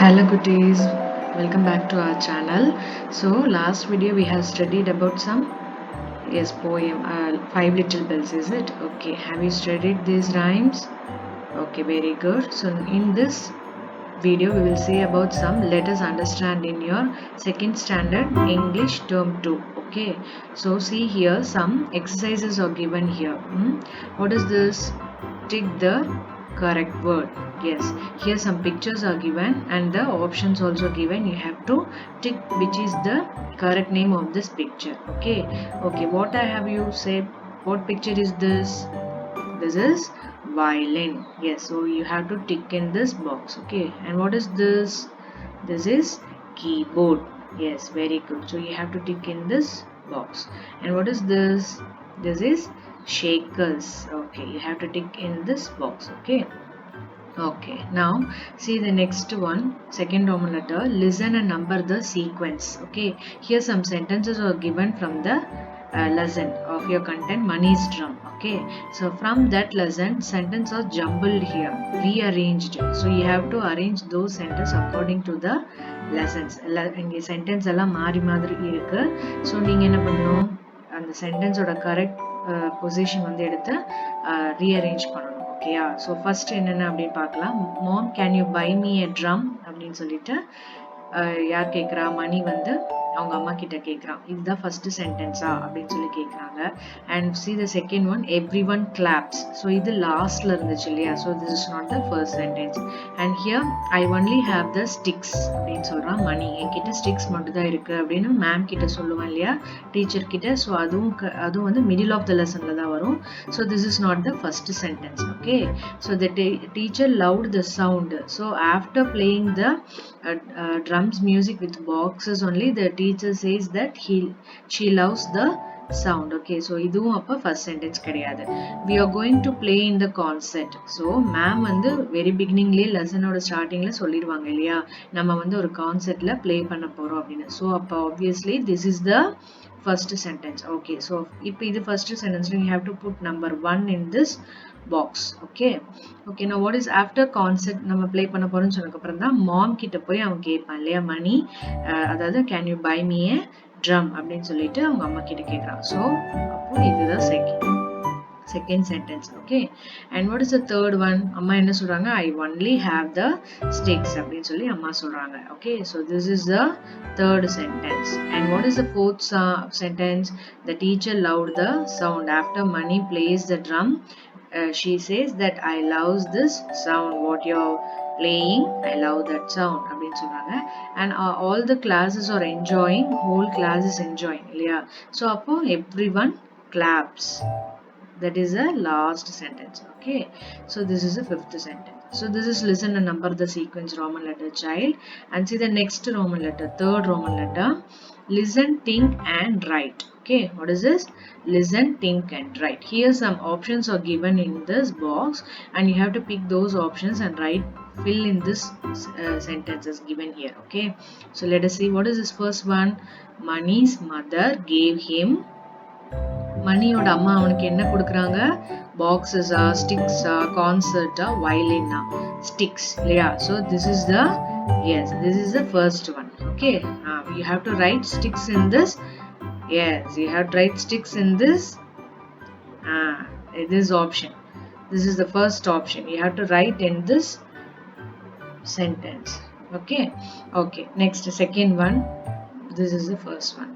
Hello goodies, welcome back to our channel. So last video we have studied about some poem, Five Little Bells, is it? Okay, have you studied these rhymes? Okay, very good. So in this video we will see about some let us understand in your second standard English term 2. Okay, so see here some exercises are given here. What is this? Tick the correct word. Yes, here some pictures are given and the options also given. You have to tick which is the correct name of this picture. Okay, what I have you said? What picture is this? This is violin. Yes, so you have to tick in this box. Okay, and what is this? This is keyboard. Yes, very good. So you have to tick in this box. And what is this? This is shakers. Okay, you have to tick in this box. Okay, now see the next one, second Roman letter. Listen and number the sequence. Okay, here some sentences are given from the lesson of your content, Money's Drum. Okay, so from that lesson, sentences are jumbled here, rearranged. So you have to arrange those sentences according to the lessons. இங்கே sentence எல்லாம் மாறி மாதிரி இருக்கு. So நீங்கள் என்ன பண்ணணும், அந்த சென்டென்ஸோட correct position வந்து எடுத்து ரீஅரேஞ்ச் பண்ணணும். ஓகேயா? ஸோ ஃபர்ஸ்ட் என்னென்ன அப்படின்னு பார்க்கலாம். Mom can you buy me a drum அப்படின்னு சொல்லிட்டு யார் கேட்குறா? மணி வந்து அவங்க அம்மா கிட்ட கேட்குறான். இதுதான் ஃபர்ஸ்ட் சென்டென்ஸா அப்படின்னு சொல்லி கேட்குறாங்க. And see the second one, every one claps. So இது லாஸ்ட்ல இருந்துச்சு இல்லையா? So this is not the first sentence. And here I only have the sticks அப்படின்னு சொல்றான் மணி. என்கிட்ட ஸ்டிக்ஸ் மட்டும் தான் இருக்கு அப்படின்னு மேம் கிட்ட சொல்லுவேன் இல்லையா, டீச்சர் கிட்ட. ஸோ அதுவும் வந்து மிடில் ஆஃப் த லெசன்ல தான் வரும். So this is not the first sentence. Okay, so the teacher loved the sound. So after playing the drums music with boxes only, the teacher says that she loves the sound. Okay, so இதுவும் அப்ப first sentence கிடையாது. We are going to play in the concert. So ma'am வந்து very beginningலயே லெசனோட ஸ்டார்டிங்ல சொல்லிடுவாங்க இல்லையா, நம்ம வந்து ஒரு கான்சர்ட்ல ப்ளே பண்ண போறோம் அப்படின்னு. ஸோ அப்ப obviously this is the first sentence. Okay, so இப்போ இது first sentence, you have to put number 1 in this box. Okay, now what is after concert நம்ம ப்ளே பண்ண போறோம்னு சொன்னதுக்கு அப்புறம் தான் மாம் கிட்ட போய் அவன் கேட்பான் இல்லையா, மணி, அதாவது can you buy me a drum அப்படின்னு சொல்லிட்டு அவங்க அம்மா கிட்ட கேட்குறான். ஸோ அப்போ இதுதான் second sentence. Okay, and what is the third one? அம்மா என்ன சொல்றாங்க? I only have the sticks அப்படின்னு சொல்லி அம்மா சொல்றாங்க. Okay, so this is the third sentence. And what is the fourth sentence? The teacher loved the sound. After Mani plays the drum, she says that I love this sound, what you're playing, I love that sound அப்படின்னு சொல்றாங்க. and all the classes are enjoying, whole class is enjoying இல்லையா? so அப்போ everyone claps, that is the last sentence. Okay, so this is the fifth sentence. So this is listen and number the sequence Roman letter child. And see the next Roman letter, third Roman letter. Listen, think and write. Okay, what is this? Listen, think and write. Here some options are given in this box and you have to pick those options and fill in this sentences given here. Okay, so let us see what is this first one. Mani's mother gave him, மணியோட அம்மா அவனுக்கு என்ன கொடுக்குறாங்க? பாக்ஸஸா, ஸ்டிக்ஸா, கான்சர்ட்டா, வயலினா? Sticks இல்லையா? So this is the this is the first one. Okay, you have to write sticks in this. Yes, you have to write sticks in this this option. This is the first option. You have to write in this sentence. Okay, next second one. This is the first one.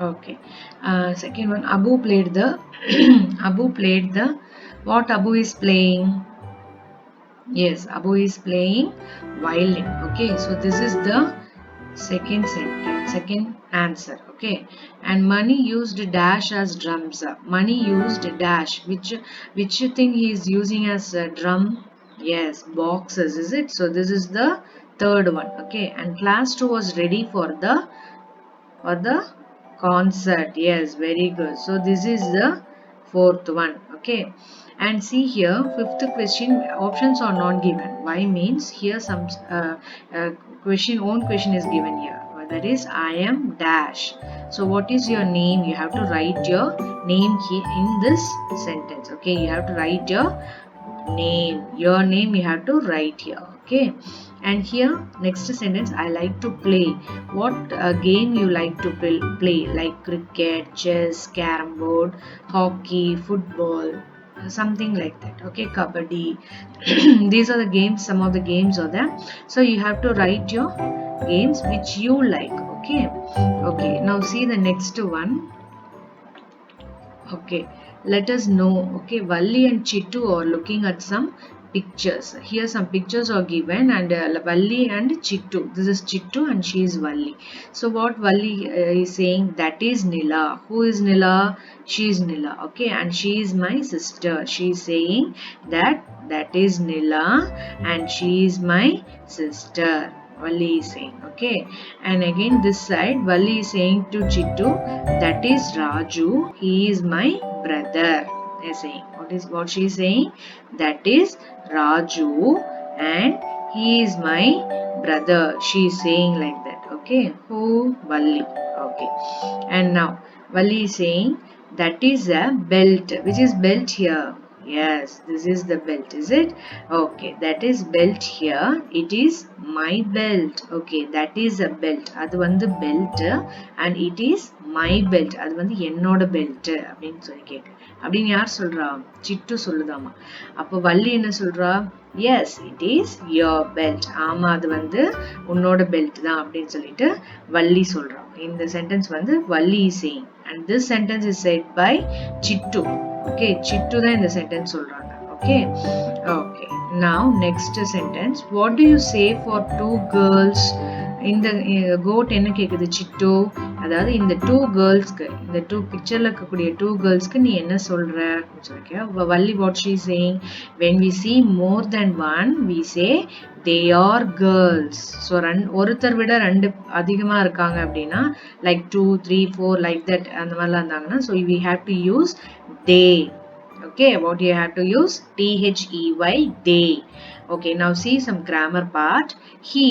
Okay, second one, Abu played the what Abu is playing? Yes, Abu is playing violin. Okay, so this is the second sentence, second answer. Okay, and Mani used dash as drums. Mani used dash, which you think he is using as a drum? Yes, boxes, is it? So this is the third one. Okay, and class 2 was ready for the concert. Yes, very good. So this is the fourth one. Okay, and see here fifth question, options are not given. Why means here some own question is given here. That is I am dash. So what is your name? You have to write your name here in this sentence. Okay, you have to write your name. Your name you have to write here. Okay. And here next sentence, I like to play. What game you like to play? Like cricket, chess, carom board, hockey, football, something like that. Okay, kabaddi. These are the games, some of the games are there. So you have to write your games which you like. Okay. Okay, now see the next one. Okay, let us know. Okay, Valli and Chittu are looking at some pictures. Here some pictures are given, and Valli and Chittu. This is Chittu and she is Valli. So what Valli is saying, that is Nila. Who is Nila? She is Nila. Okay, and she is my sister. She is saying that is Nila and she is my sister. Valli is saying, okay. And again this side, Valli is saying to Chittu, that is Raju, he is my brother. They are saying, what she is saying? That is Raju and he is my brother. She is saying like that. Okay. Who? Valli. Okay. And now Valli is saying, that is a belt. Which is belt here? Yes, this is the belt, is it? Okay, that is belt here. It is my belt. Okay, that is a belt. அது வந்து belt and it is my belt. அது வந்து என்னோட belt அப்படின்னு சொல்லி கேட்டு. அப்படின்னு யார் சொல்றா? சிட்டு சொல்லுதாமா. அப்போ வள்ளி என்ன சொல்றா? Yes, it is your belt. ஆமா, அது வந்து உன்னோட belt தான் அப்படின்னு சொல்லிட்டு வள்ளி சொல்றா. இந்த sentence வந்து Valli is saying. And this sentence is said by Chittu. Okay, Chittu தான் இந்த sentence சொல்றாங்க. Okay. Okay. Now next sentence. What do you say for two girls? இந்த goat என்ன கேக்குது சிட்டு? அதாவது இந்த two girlsக்கு, இந்த two pictureல இருக்கக்கூடிய two girlsக்கு நீ என்ன சொல்ற? Valli what she is saying? When we see more than one, we say they are girls. So ஒருத்தர் விட ரெண்டு அதிகமா இருக்காங்க அப்படின்னா like 2, 3, 4 like that அந்த மாதிரிலாம் இருந்தாங்கன்னா, so we have to use they. Okay, what you have to use? T-H-E-Y, they. Okay, now see some grammar part. He,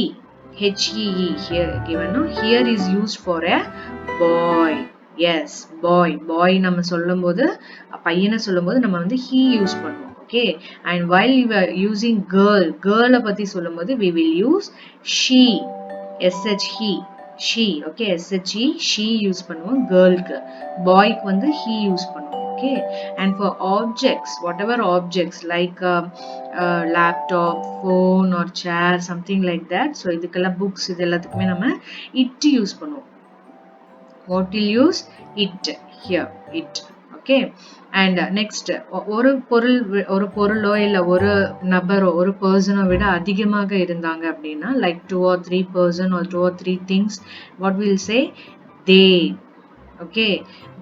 H-E-E here given, no? Here is used for a boy. Yes, boy. Boy நம்ம சொல்லும்போது, பையனை சொல்லும்போது நம்ம வந்து he use பண்ணுவோம். Okay, and while we are using girl பத்தி சொல்லும்போது we will use she. S-H, he. She. Okay, S-H-E, she use பண்ணுவோம் girlக்கு. Boyக்கு வந்து he use பண்ணுவோம். Okay, and for objects, whatever objects like laptop, phone or chair, something like that. So இதுக்கெல்லாம் books இது எல்லாத்துக்குமே நம்ம it use பண்ணுவோம். What will use? It here, it. Okay, and next ஒரு பொருளோ இல்ல ஒரு நபரோ ஒரு பர்சனோ விட அதிகமாக இருந்தாங்க அப்படின்னா like 2 or 3 person or 2 or 3 things, what will say? They. Okay,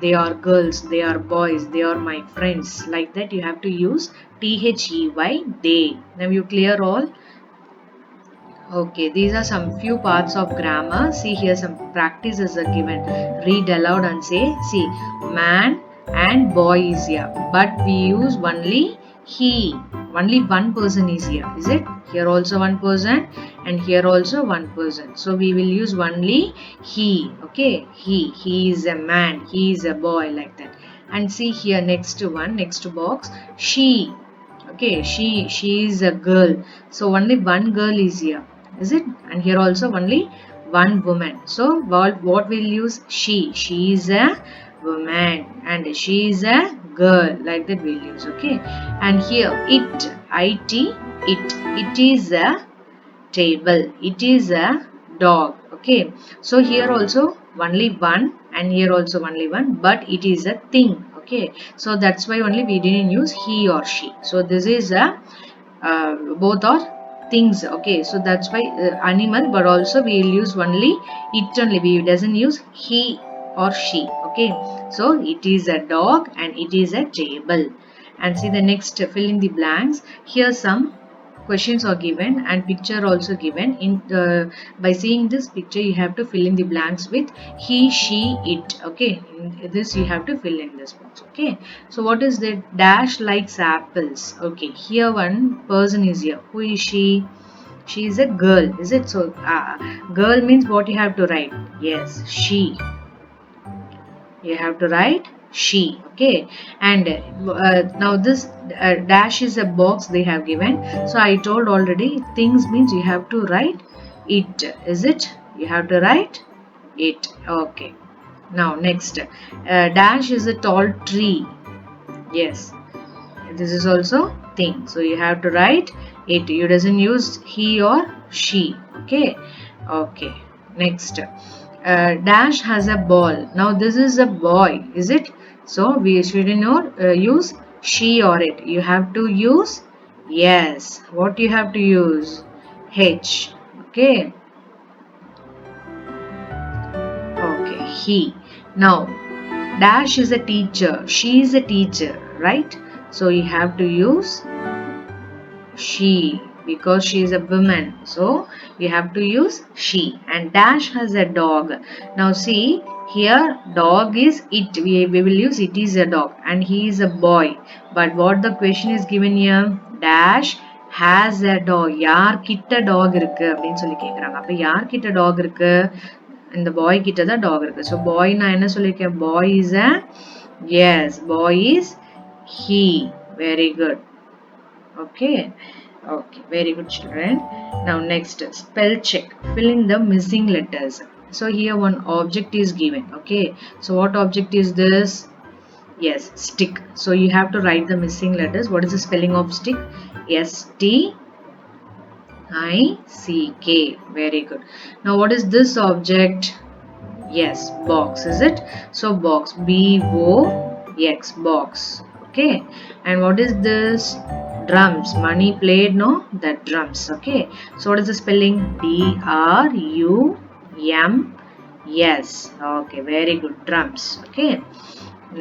they are girls, they are boys, they are my friends. Like that you have to use T-H-E-Y, they. Now you clear all? Okay, these are some few parts of grammar. See here some practices are given. Read aloud and say, see, man and boy is here, but we use only he. Only one person is here, is it? Here also one person and here also one person. So we will use only he. Okay, he is a man, he is a boy, like that. And see here next one, next box, she. Okay, she is a girl. So only one girl is here, is it? And here also only one woman. So what will use? She is a woman and she is a girl, like that we'll use. Okay, and here it, it is a table, it is a dog. Okay, so here also only one and here also only one, but it is a thing. Okay, so that's why only we didn't use he or she. So this is a both are things. Okay, so that's why animal, but also we will use only it only, we doesn't use he or she. Okay, so it is a dog and it is a table. And see the next, fill in the blanks. Here some questions are given and picture also given. In by seeing this picture you have to fill in the blanks with he, she, it. Okay, in this you have to fill in this box. Okay, so what is the dash likes apples? Okay, here one person is here. Who is she? She is a girl, is it? So girl means what you have to write? Yes, she. You have to write she. Okay, and now this dash is a box they have given. So I told already, things means you have to write it. Is it? You have to write it. Okay, now next, dash is a tall tree. Yes, this is also thing, so you have to write it. You doesn't use he or she. Okay. Okay, next, dash has a ball. Now this is a boy, is it? So we shouldn't use she or it. You have to use, yes, what you have to use? H. Okay. Okay, he. Now dash is a teacher. She is a teacher, right? So you have to use she, because she is a woman, so you have to use she. And dash has a dog. Now see here, dog is it. We will use it is a dog, and he is a boy. But what the question is given here, dash has a dog. யார் கிட்ட dog இருக்கு அப்படின்னு சொல்லி கேக்குறாங்க. அப்ப யார் கிட்ட dog இருக்கு? இந்த boy கிட்ட தான் dog இருக்கு. So boy நான் என்ன சொல்லிருக்கேன்? Boy is a, yes, boy is he. Very good. Okay. Okay, very good children. Now next, spell check. Fill in the missing letters. So here one object is given. Okay, so what object is this? Yes, stick. So you have to write the missing letters. What is the spelling of stick? S-T-I-C-K. Very good. Now what is this object? Yes, box, is it? So box, B-O-X, box. Okay, and what is this? Drums. Money played, no? That drums. Okay, so what is the spelling? D-R-U-M-S. Okay, very good. Drums. Okay,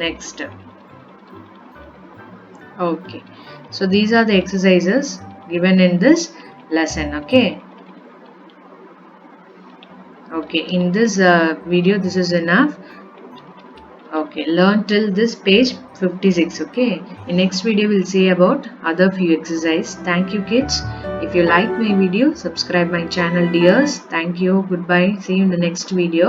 next. Okay, so these are the exercises given in this lesson. Okay. Okay, in this video this is enough. Okay, learn till this page 56. Okay, in next video we'll see about other few exercises. Thank you kids. If you like my video, subscribe my channel dears. Thank you. Goodbye. See you in the next video.